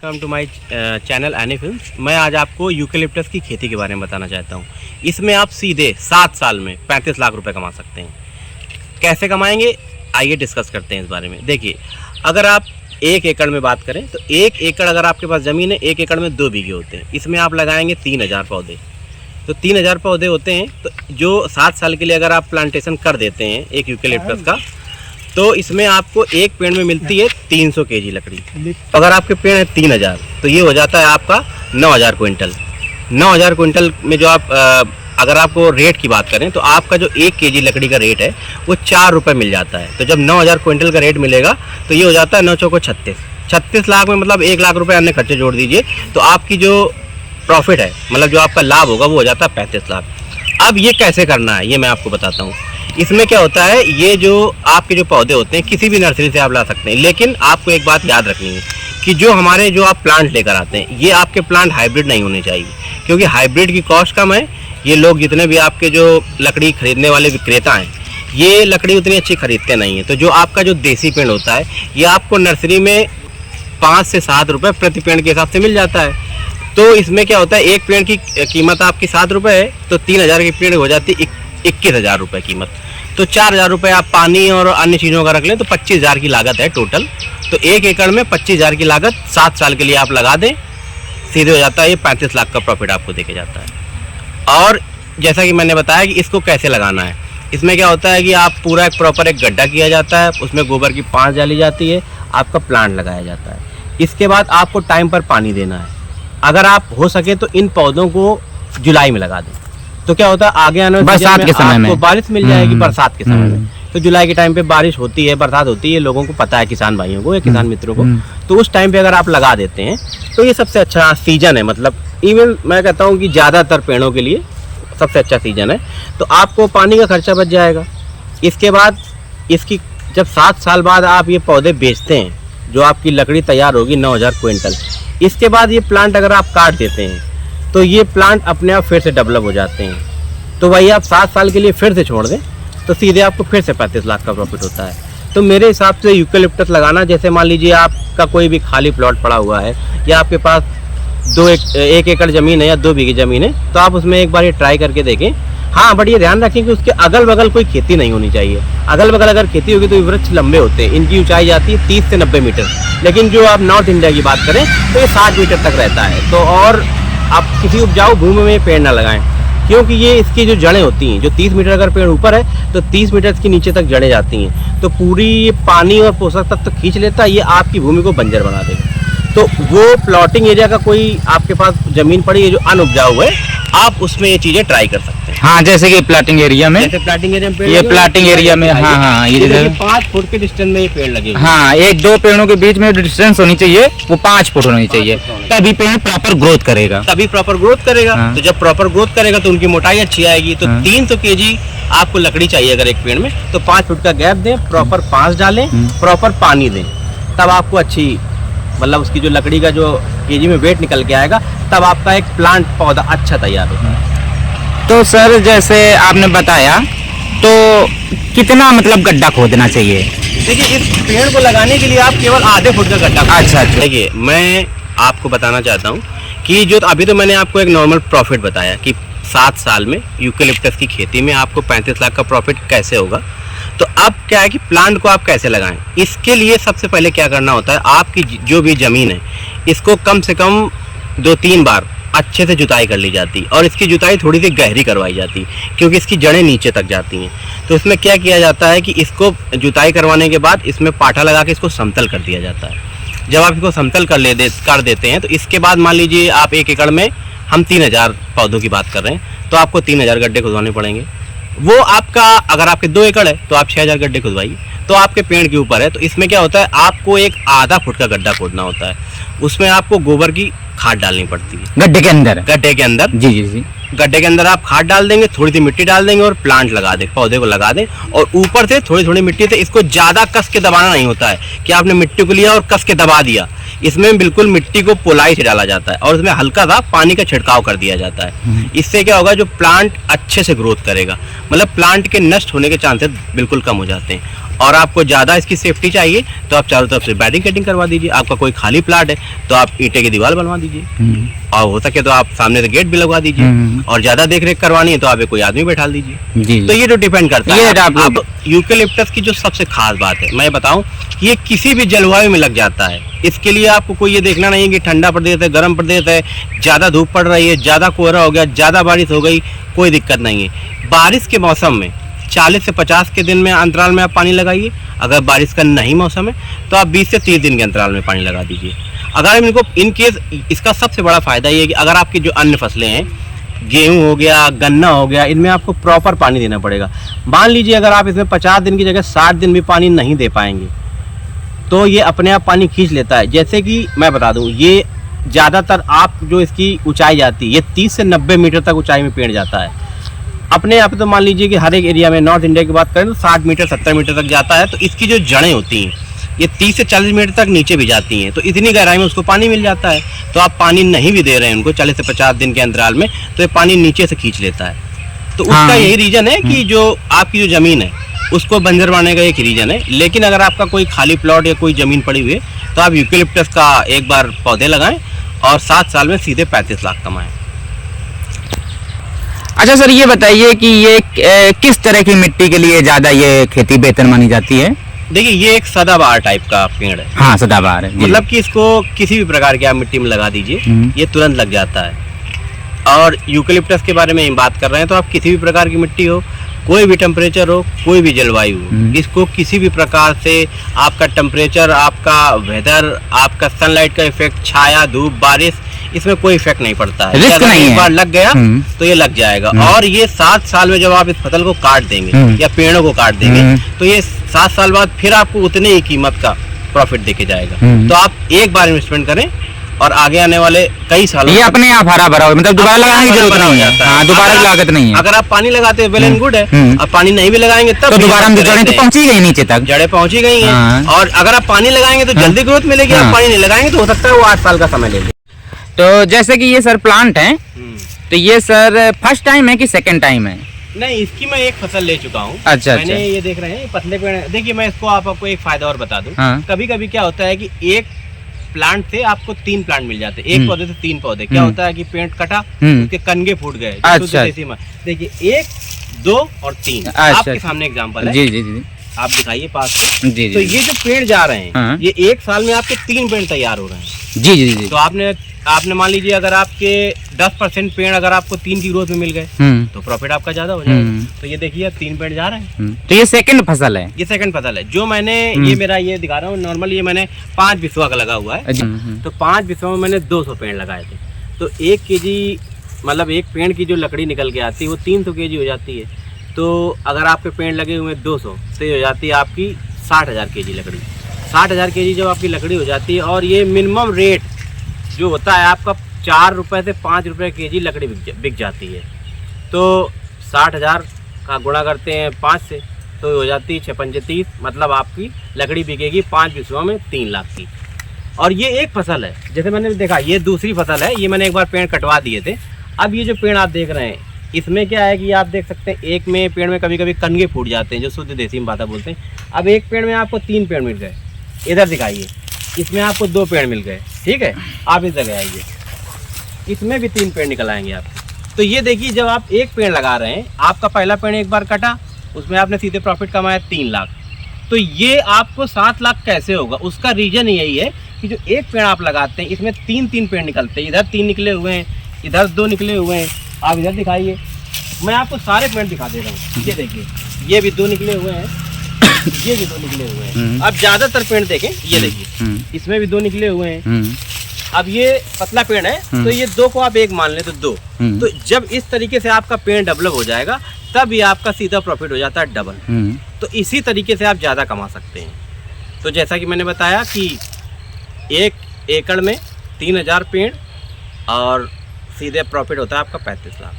Welcome to my channel any films. मैं आज आपको यूकेलिप्टस की खेती के बारे में बताना चाहता हूँ। इसमें आप सीधे 7 साल में 35 लाख रुपए कमा सकते हैं। कैसे कमाएंगे, आइए डिस्कस करते हैं इस बारे में। देखिए, अगर आप 1 एकड़ में बात करें तो 1 एकड़ अगर आपके पास ज़मीन है, 1 एकड़ में 2 बीघे होते हैं। इसमें आप लगाएंगे 3000 पौधे। तो 3000 पौधे होते हैं, तो जो 7 साल के लिए अगर आप प्लांटेशन कर देते हैं एक यूकेलिप्टस का, तो इसमें आपको एक पेड़ में मिलती है 300 केजी लकड़ी। अगर आपके पेड़ है 3000, तो ये हो जाता है आपका 9000 क्विंटल। 9000 क्विंटल में जो आप अगर आपको रेट की बात करें तो आपका जो 1 केजी लकड़ी का रेट है वो 4 रुपये मिल जाता है। तो जब 9000 क्विंटल का रेट मिलेगा तो ये हो जाता है 9 चौको 36 लाख में, मतलब 1 लाख रुपये अन्य खर्चे जोड़ दीजिए तो आपकी जो प्रॉफिट है, मतलब जो आपका लाभ होगा वो हो जाता है 35 लाख। अब ये कैसे करना है ये मैं आपको बताता हूँ। इसमें क्या होता है, ये जो आपके जो पौधे होते हैं किसी भी नर्सरी से आप ला सकते हैं, लेकिन आपको एक बात याद रखनी है कि जो आप प्लांट लेकर आते हैं ये आपके प्लांट हाइब्रिड नहीं होने चाहिए, क्योंकि हाइब्रिड की कॉस्ट कम है। ये लोग जितने भी आपके जो लकड़ी खरीदने वाले विक्रेता हैं, ये लकड़ी उतनी अच्छी खरीदते नहीं हैं। तो जो आपका जो देसी पेड़ होता है ये आपको नर्सरी में 5 से 7 रुपये प्रति पेड़ के हिसाब से मिल जाता है। तो इसमें क्या होता है, एक पेड़ की कीमत आपकी 7 रुपये है, तो 3000 की पेड़ हो जाती है 21,000 रुपये कीमत। तो 4000 रुपये आप पानी और अन्य चीज़ों का रख लें तो 25,000 की लागत है टोटल। तो 1 एकड़ में 25,000 की लागत 7 साल के लिए आप लगा दें, सीधे हो जाता है ये 35 लाख का प्रॉफिट आपको देके जाता है। और जैसा कि मैंने बताया कि इसको कैसे लगाना है, इसमें क्या होता है कि आप पूरा एक प्रॉपर एक गड्ढा किया जाता है, उसमें गोबर की पाँच डाली जाती है, आपका प्लांट लगाया जाता है। इसके बाद आपको टाइम पर पानी देना है। अगर आप हो सके तो इन पौधों को जुलाई में लगा दें, तो क्या होता है आगे आने वाले बरसात के समय में आपको बारिश मिल जाएगी। बरसात के समय में तो जुलाई के टाइम पे बारिश होती है, बरसात होती है, लोगों को पता है, किसान भाइयों को या किसान मित्रों को। तो उस टाइम पे अगर आप लगा देते हैं तो ये सबसे अच्छा सीजन है। मतलब इवन मैं कहता हूँ कि ज़्यादातर पेड़ों के लिए सबसे अच्छा सीजन है। तो आपको पानी का खर्चा बच जाएगा। इसके बाद इसकी जब 7 साल बाद आप ये पौधे बेचते हैं, जो आपकी लकड़ी तैयार होगी 9000 क्विंटल, इसके बाद ये प्लांट अगर आप काट देते हैं तो ये प्लांट अपने आप फिर से डेवलप हो जाते हैं। तो वही आप 7 साल के लिए फिर से छोड़ दें तो सीधे आपको फिर से 35 लाख का प्रॉफिट होता है। तो मेरे हिसाब से यूकेलिप्टस लगाना, जैसे मान लीजिए आपका कोई भी खाली प्लॉट पड़ा हुआ है या आपके पास 1 एकड़ ज़मीन है या 2 बीघे ज़मीन है, तो आप उसमें एक बार ये ट्राई करके देखें। हाँ, बट ये ध्यान रखें कि उसके अगल बगल कोई खेती नहीं होनी चाहिए। अगल बगल अगर खेती होगी तो वृक्ष लंबे होते हैं, इनकी ऊंचाई जाती है 30 से 90 मीटर। लेकिन जो आप नॉर्थ इंडिया की बात करें तो ये 60 मीटर तक रहता है। तो और आप किसी उपजाऊ भूमि में पेड़ ना लगाएं, क्योंकि ये इसकी जो जड़ें होती हैं, जो 30 मीटर अगर पेड़ ऊपर है तो 30 मीटर के नीचे तक जड़ें जाती हैं, तो पूरी ये पानी और पोषक तत्व तो खींच लेता है, ये आपकी भूमि को बंजर बना देगा। तो वो प्लॉटिंग एरिया का कोई आपके पास ज़मीन पड़ी है जो अनउपजाऊ है, आप उसमें ये चीज़ें ट्राई कर सकते हैं। हाँ, जैसे कि प्लाटिंग एरिया में, जैसे प्लाटिंग एरिया में ये प्लाटिंग एरिया में, हाँ, ये जैसे 5 फुट के डिस्टेंस में ये पेड़ लगे। हाँ, 1-2 पेड़ों के बीच में डिस्टेंस होनी चाहिए, वो 5 फुट होनी चाहिए, तभी पेड़ प्रॉपर ग्रोथ करेगा। हाँ। तो जब प्रॉपर ग्रोथ करेगा तो उनकी मोटाई अच्छी आएगी। तो 300 केजी आपको लकड़ी चाहिए अगर एक पेड़ में, तो 5 फुट का गैप दें, प्रॉपर पाँच डालें, प्रॉपर पानी दें, तब आपको अच्छी, मतलब उसकी जो लकड़ी का जो केजी में वेट निकल के आएगा, तब आपका एक प्लांट पौधा अच्छा तैयार होगा। तो सर, जैसे आपने बताया, तो कितना मतलब गड्ढा खोदना चाहिए? देखिए, इस पेड़ को लगाने के लिए आप केवल आधे फुट का गड्ढा। अच्छा। देखिए, मैं आपको बताना चाहता हूँ कि जो अभी तो मैंने आपको एक नॉर्मल प्रॉफिट बताया कि 7 साल में यूकेलिप्टस की खेती में आपको 35 लाख का प्रॉफिट कैसे होगा। तो अब क्या है कि प्लांट को आप कैसे लगाएं, इसके लिए सबसे पहले क्या करना होता है, आपकी जो भी ज़मीन है इसको कम से कम 2-3 बार अच्छे से जुताई कर ली जाती है, और इसकी जुताई थोड़ी सी गहरी करवाई जाती है, क्योंकि इसकी जड़ें नीचे तक जाती हैं। तो इसमें क्या किया जाता है कि इसको जुताई करवाने के बाद इसमें पाटा लगा के इसको समतल कर दिया जाता है। जब आप इसको समतल कर देते हैं तो इसके बाद मान लीजिए आप 1 एकड़ में हम 3000 पौधों की बात कर रहे हैं, तो आपको 3000 गड्ढे खुदवाने पड़ेंगे। वो आपका, अगर आपके 2 एकड़ है तो आप 6000 गड्ढे खुदवाइए, तो आपके पेड़ के ऊपर है। तो इसमें क्या होता है, आपको एक आधा फुट का गड्ढा खोदना होता है, उसमें आपको गोबर की खाद डालनी पड़ती है गड्ढे के अंदर। जी। गड्ढे के अंदर आप खाद डाल देंगे, थोड़ी सी मिट्टी डाल देंगे और प्लांट लगा दें, पौधे को लगा दें, और ऊपर से थोड़ी थोड़ी मिट्टी से, इसको ज़्यादा कस के दबाना नहीं होता है कि आपने मिट्टी को लिया और कस के दबा दिया। इसमें बिल्कुल मिट्टी को पोलाई से डाला जाता है और इसमें हल्का सा पानी का छिड़काव कर दिया जाता है। इससे क्या होगा, जो प्लांट अच्छे से ग्रोथ करेगा, मतलब प्लांट के नष्ट होने के चांसेस बिल्कुल कम हो जाते हैं। और आपको ज़्यादा इसकी सेफ्टी चाहिए तो आप चारों तरफ से बैरिकेडिंग कटिंग करवा दीजिए। आपका कोई खाली प्लाट है तो आप ईंटे की दीवार बनवा दीजिए, और हो सके तो आप सामने से गेट भी लगवा दीजिए। और ज़्यादा देख रेख करवानी है तो आप कोई आदमी बैठा दीजिए। तो ये जो डिपेंड करता है। अब यूकेलिप्टस की जो सबसे खास बात है मैं बताऊं कि ये किसी भी जलवायु में लग जाता है। इसके लिए आपको कोई ये देखना नहीं है कि ठंडा प्रदेश है, गर्म प्रदेश है, ज़्यादा धूप पड़ रही है, ज़्यादा कोहरा हो गया, ज़्यादा बारिश हो गई, कोई दिक्कत नहीं है। बारिश के मौसम में 40 से 50 के दिन में अंतराल में आप पानी लगाइए। अगर बारिश का नहीं मौसम है तो आप 20 से 30 दिन के अंतराल में पानी लगा दीजिए। अगर इनको इन केस इसका सबसे बड़ा फ़ायदा ये है कि अगर आपकी जो अन्य फसलें हैं, गेहूं हो गया, गन्ना हो गया, इनमें आपको प्रॉपर पानी देना पड़ेगा। मान लीजिए अगर आप इसमें 50 दिन की जगह 60 दिन भी पानी नहीं दे पाएंगे तो ये अपने आप पानी खींच लेता है। जैसे कि मैं बता दूं, ये ज़्यादातर आप जो इसकी ऊंचाई जाती है, ये 30 से 90 मीटर तक ऊंचाई में पेड़ जाता है अपने आप। तो मान लीजिए कि हर एक एरिया में नॉर्थ इंडिया की बात करें तो 60 मीटर 70 मीटर तक जाता है। तो इसकी जो जड़ें होती हैं ये 30 से 40 मीटर तक नीचे भी जाती हैं, तो इतनी गहराई में उसको पानी मिल जाता है। तो आप पानी नहीं भी दे रहे हैं उनको 40 से 50 दिन के अंतराल में तो ये पानी नीचे से खींच लेता है। तो उसका यही रीज़न है कि जो आपकी जो ज़मीन है उसको बंजर बनाने का एक रीज़न है। लेकिन अगर आपका कोई खाली प्लॉट या कोई ज़मीन पड़ी हुई है तो आप यूकेलिप्टस का एक बार पौधे लगाएं और 7 साल में सीधे 35 लाख कमाएं। अच्छा सर, ये बताइए कि ये किस तरह की मिट्टी के लिए ज़्यादा ये खेती बेहतर मानी जाती है? देखिए ये एक सदाबहार टाइप का पेड़ है। हाँ, सदाबहार है। मतलब कि इसको किसी भी प्रकार की आप मिट्टी में लगा दीजिए ये तुरंत लग जाता है। और यूकेलिप्टस के बारे में हम बात कर रहे हैं तो आप किसी भी प्रकार की मिट्टी हो, कोई भी टेम्परेचर हो, कोई भी जलवायु हो, इसको किसी भी प्रकार से आपका टेम्परेचर, आपका वेदर, आपका सनलाइट का इफेक्ट, छाया, धूप, बारिश, इसमें कोई इफेक्ट नहीं पड़ता है। रिस्क नहीं है। एक बार लग गया तो ये लग जाएगा। और ये 7 साल में जब आप इस फसल को काट देंगे या पेड़ों को काट देंगे तो ये 7 साल बाद फिर आपको उतने ही कीमत का प्रॉफिट देके जाएगा। तो आप एक बार इन्वेस्टमेंट करें और आगे आने वाले कई सालों ये अपने आप हरा भरा हो, मतलब दोबारा लगाने की जरूरत नहीं है। हाँ, दोबारा लागत नहीं है। अगर आप पानी लगाते हैं वेल एंड गुड है, अब पानी नहीं भी लगाएंगे तब तो दोबारा हम जड़ें तो पहुंची गई नीचे तक, जड़ें पहुंची गई हैं। और अगर आप पानी लगाएंगे तो जल्दी ग्रोथ मिलेगी, आप पानी नहीं लगाएंगे तो हो सकता है वो 8 साल का समय ले ले। तो जैसे कि ये सर प्लांट है, तो ये सर फर्स्ट टाइम है कि सेकंड टाइम है? नहीं, इसकी मैं एक फसल ले चुका हूँ। अच्छा, मैंने ये देख रहे हैं पतले पेड़। देखिए मैं इसको आपको एक फायदा और बता दूं। कभी कभी क्या होता है कि एक प्लांट से आपको 3 प्लांट मिल जाते हैं, एक पौधे से 3 पौधे। क्या होता है कि पेड़ कटा, उसके कनगे फूट गए। अच्छा। देखिए 1, 2 और 3 आपके सामने एग्जाम्पल है। जी जी जी, आप दिखाइए पास जी जी। तो ये जो पेड़ जा रहे हैं ये 1 साल में आपके 3 पेड़ तैयार हो रहे हैं। जी जी जी। तो आपने मान लीजिए अगर आपके 10% पेड़ अगर आपको 3 की ग्रोथ में मिल गए तो प्रॉफिट आपका ज्यादा हो जाएगा। तो ये देखिए 3 पेड़ जा रहे हैं। तो ये सेकंड फसल है? ये सेकंड फसल है। जो मैंने ये मेरा ये दिखा रहा हूँ, नॉर्मली ये मैंने 5 बिस्वा का लगा हुआ है। तो 5 बिस्वा में मैंने 200 पेड़ लगाए थे। तो 1 kg मतलब एक पेड़ की जो लकड़ी निकल के आती है वो 300 kg हो जाती है। तो अगर आपके पेड़ लगे हुए 200 से हो जाती है आपकी 60,000 kg लकड़ी। 60,000 kg जब आपकी लकड़ी हो जाती है और ये मिनिमम रेट जो होता है आपका 4 रुपये से 5 रुपये kg लकड़ी बिक जाती है। तो 60,000 का गुणा करते हैं 5 से तो हो जाती है 6 30, मतलब आपकी लकड़ी बिकेगी 5 बिस्वा में 3 लाख की। और ये एक फसल है। जैसे मैंने देखा ये दूसरी फसल है, ये मैंने एक बार पेड़ कटवा दिए थे। अब ये जो पेड़ आप देख रहे हैं इसमें क्या है कि आप देख सकते हैं एक में पेड़ में कभी कभी कनगे फूट जाते हैं, जो शुद्ध देसी में भाषा बोलते हैं। अब एक पेड़ में आपको 3 पेड़ मिल गए, इधर दिखाइए इसमें आपको 2 पेड़ मिल गए, ठीक है। आप इस जगह आइए, इसमें भी 3 पेड़ निकल आएंगे आपको। तो ये देखिए जब आप एक पेड़ लगा रहे हैं, आपका पहला पेड़ एक बार कटा, उसमें आपने सीधे प्रॉफिट कमाया 3 लाख। तो ये आपको 7 लाख कैसे होगा? उसका रीजन यही है कि जो एक पेड़ आप लगाते हैं इसमें 3 पेड़ निकलते हैं। इधर 3 निकले हुए हैं, इधर 2 निकले हुए हैं। आप इधर दिखाइए, मैं आपको सारे पेड़ दिखा दे रहा हूँ। ये देखिए ये भी 2 निकले हुए हैं, ये भी 2 निकले हुए हैं। अब ज्यादातर पेड़ देखें, ये देखिए इसमें भी 2 निकले हुए हैं। अब ये पतला पेड़ है तो ये 2 को आप 1 मान लें तो 2। तो जब इस तरीके से आपका पेड़ डेवलप हो जाएगा तब ये आपका सीधा प्रॉफिट हो जाता है डबल। तो इसी तरीके से आप ज़्यादा कमा सकते हैं। तो जैसा कि मैंने बताया कि 1 एकड़ में 3000 पेड़ और सीधे प्रॉफिट होता है आपका 35 लाख।